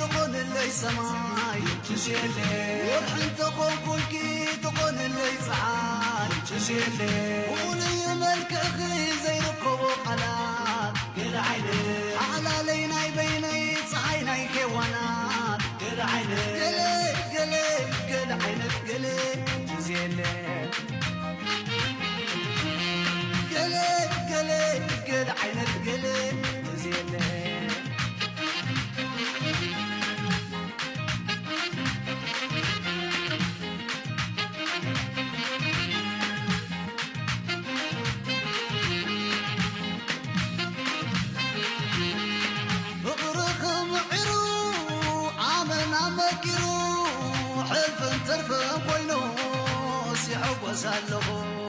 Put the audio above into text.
تكون اللي سماي تشيلي وحن تكون كلكي تكون اللي سعاي تشيلي ولي ملك أخي زي ركوب قنات قل عيني على ليناي بيني صحيناي كيوانات قل عيني قلي قلي قل عينك قلي تزيلي قلي قلي قل عينك قلي تزيلي حلف ترفع بوينوس يحب وسالهم